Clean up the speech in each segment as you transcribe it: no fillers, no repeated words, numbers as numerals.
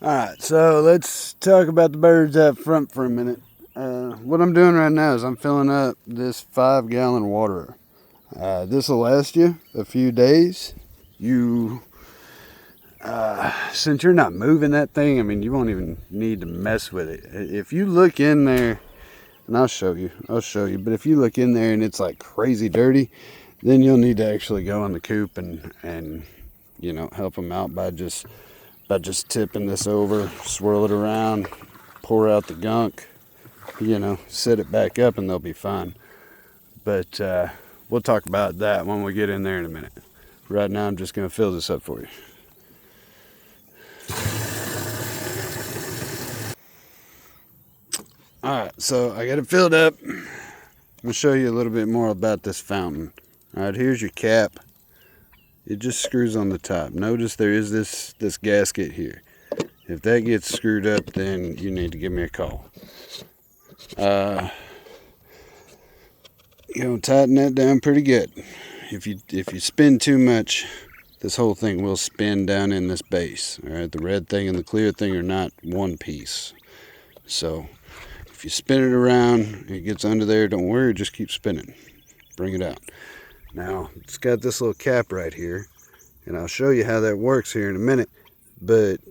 Alright, so let's talk about the birds up front for a minute. What I'm doing right now is I'm filling up this 5-gallon water. This will last you a few days. Since you're not moving that thing, I mean, you won't even need to mess with it. If you look in there, and I'll show you, but if you look in there and it's like crazy dirty, then you'll need to actually go in the coop and help them out by just tipping this over, swirl it around, pour out the gunk, set it back up, and they'll be fine. But we'll talk about that when we get in there in a minute. Right now, I'm just going to fill this up for you. Alright, so I got it filled up. I'm going to show you a little bit more about this fountain. Alright, here's your cap. It just screws on the top. Notice there is this gasket here. If that gets screwed up, then you need to give me a call. Tighten that down pretty good. If you spin too much, this whole thing will spin down in this base. All right, the red thing and the clear thing are not one piece. So if you spin it around, it gets under there. Don't worry, just keep spinning. Bring it out. Now it's got this little cap right here, and I'll show you how that works here in a minute. But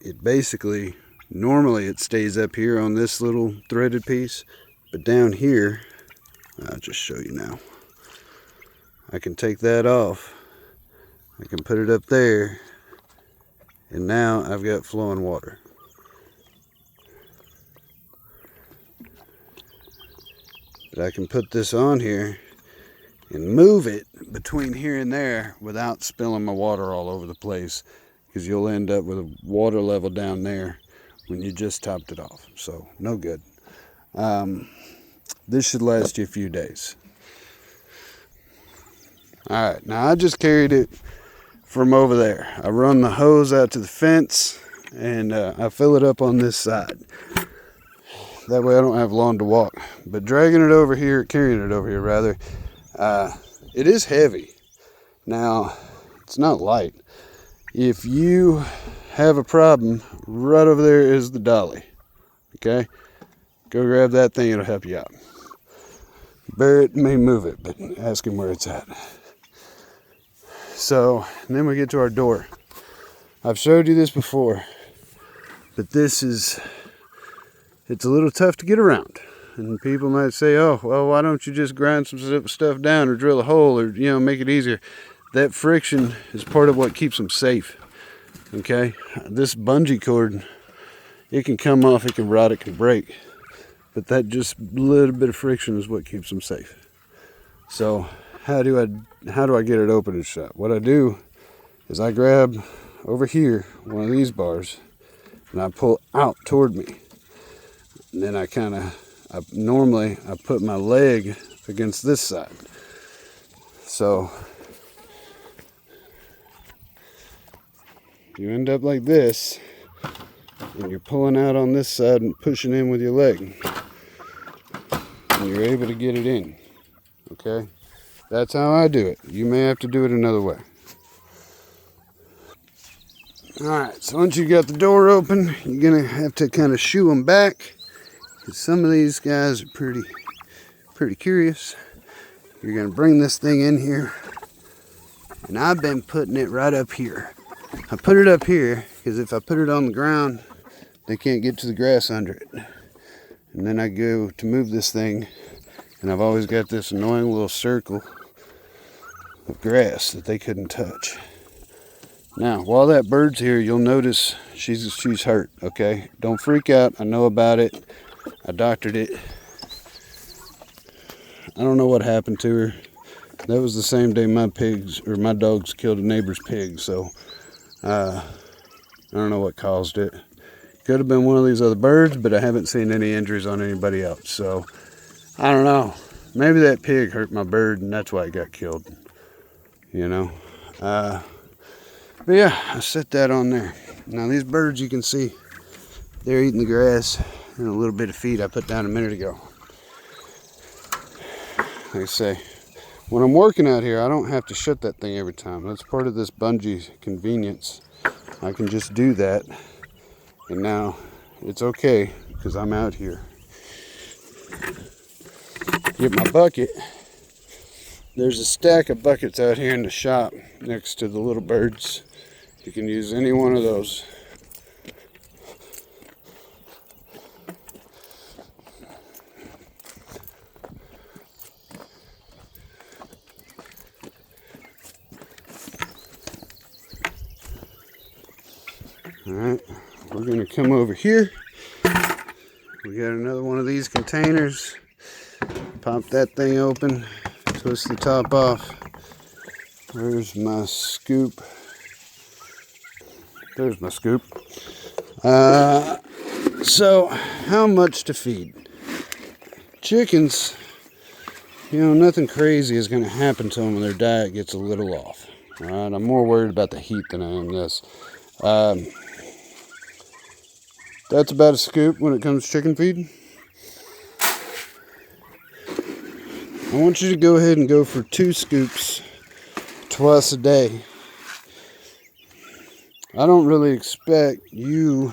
it basically, normally it stays up here on this little threaded piece, but down here, I'll just show you now. I can take that off. I can put it up there, and now I've got flowing water. But I can put this on here and move it between here and there without spilling my water all over the place, because you'll end up with a water level down there when you just topped it off. So no good. This should last you a few days. Alright, now I just carried it from over there. I run the hose out to the fence, and I fill it up on this side. That way I don't have long to walk. But carrying it over here rather, it is heavy. Now, it's not light. If you have a problem, right over there is the dolly. Okay? Go grab that thing, it'll help you out. Barrett may move it, but ask him where it's at. So, and then we get to our door. I've showed you this before, but it's a little tough to get around. And people might say, oh, well, why don't you just grind some stuff down or drill a hole or, make it easier. That friction is part of what keeps them safe. Okay? This bungee cord, it can come off, it can rot, it can break. But that just little bit of friction is what keeps them safe. So how do I get it open and shut? What I do is I grab over here one of these bars and I pull out toward me. And then I normally put my leg against this side. So you end up like this, and you're pulling out on this side and pushing in with your leg. And you're able to get it in. Okay? That's how I do it. You may have to do it another way. Alright, so once you got the door open, you're going to have to kind of shoo them back. Because some of these guys are pretty curious. You're going to bring this thing in here. And I've been putting it right up here. I put it up here because if I put it on the ground, they can't get to the grass under it. And then I go to move this thing, and I've always got this annoying little circle of grass that they couldn't touch. Now, while that bird's here, you'll notice she's hurt, okay? Don't freak out. I know about it. I doctored it. I don't know what happened to her. That was the same day my dogs killed a neighbor's pig, so I don't know what caused it. Could have been one of these other birds, but I haven't seen any injuries on anybody else. So, I don't know. Maybe that pig hurt my bird, and that's why it got killed. But yeah, I set that on there. Now, these birds, you can see, they're eating the grass and a little bit of feed I put down a minute ago. Like I say, when I'm working out here, I don't have to shut that thing every time. That's part of this bungee convenience. I can just do that And now it's okay because I'm out here. Get my bucket. There's a stack of buckets out here in the shop next to the little birds. You can use any one of those. Alright, we're going to come over here. We got another one of these containers. Pop that thing open, twist the top off. Where's my scoop? There's my scoop. So, how much to feed? Chickens, nothing crazy is going to happen to them when their diet gets a little off. Alright, I'm more worried about the heat than I am this. That's about a scoop when it comes to chicken feed. I want you to go ahead and go for 2 scoops twice a day. I don't really expect you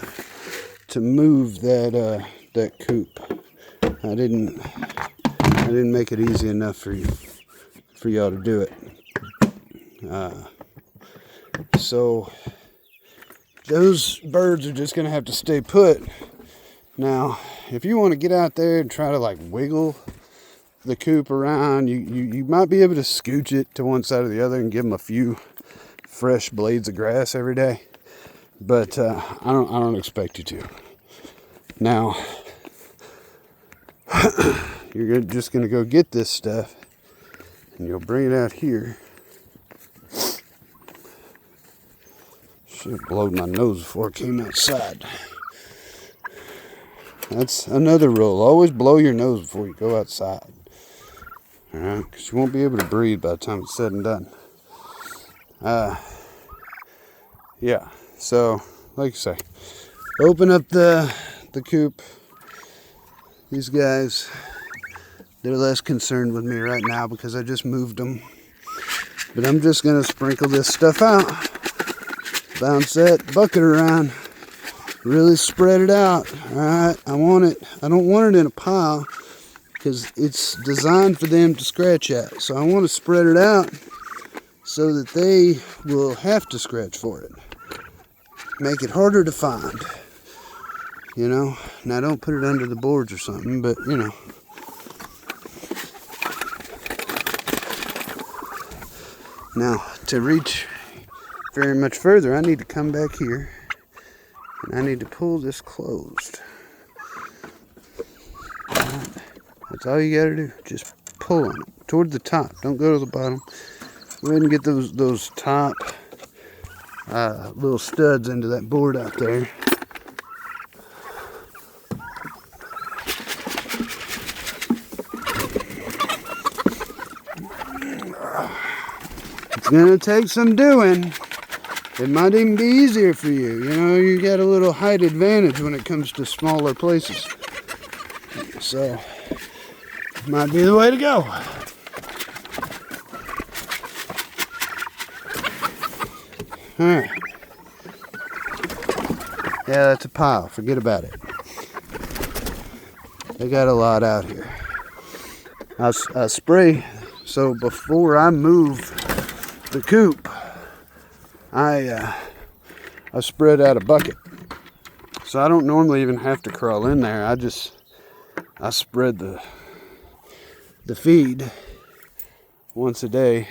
to move that coop. I didn't make it easy enough for y'all to do it. So those birds are just gonna have to stay put. Now, if you want to get out there and try to like wiggle the coop around, you might be able to scooch it to one side or the other and give them a few fresh blades of grass every day. But I don't expect you to. Now, you're just gonna go get this stuff, and you'll bring it out here. Should have blown my nose before I came outside. That's another rule. Always blow your nose before you go outside. Alright, because you won't be able to breathe by the time it's said and done. Yeah, so, like I say, open up the coop. These guys, they're less concerned with me right now because I just moved them. But I'm just going to sprinkle this stuff out. Bounce that bucket around. Really spread it out. Alright, I don't want it in a pile because it's designed for them to scratch at. So I want to spread it out so that they will have to scratch for it. Make it harder to find. Now don't put it under the boards or something, but Now, to reach very much further, I need to come back here and I need to pull this closed. Right. That's all you gotta do. Just pull on it toward the top. Don't go to the bottom. Go ahead and get those top little studs into that board out there. It's gonna take some doing. It might even be easier for you. You got a little height advantage when it comes to smaller places. So, might be the way to go. Alright. Yeah, that's a pile. Forget about it. They got a lot out here. I spray, so before I move the coop, I spread out a bucket. So I don't normally even have to crawl in there. I spread the feed once a day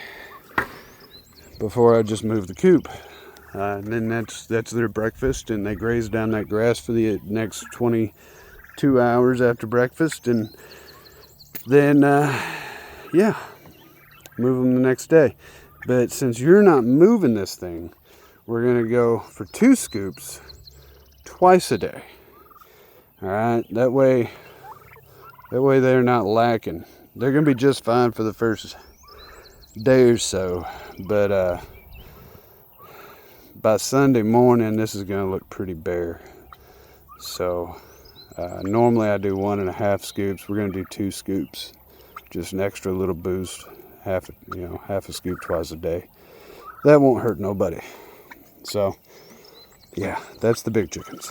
before I just move the coop. And then that's their breakfast, and they graze down that grass for the next 22 hours after breakfast, and then move them the next day. But since you're not moving this thing, we're gonna go for 2 scoops twice a day. All right, that way they're not lacking. They're gonna be just fine for the first day or so, but by Sunday morning, this is gonna look pretty bare. So normally I do 1.5 scoops. We're gonna do 2 scoops, just an extra little boost. Half a scoop twice a day. That won't hurt nobody. So, yeah, that's the big chickens.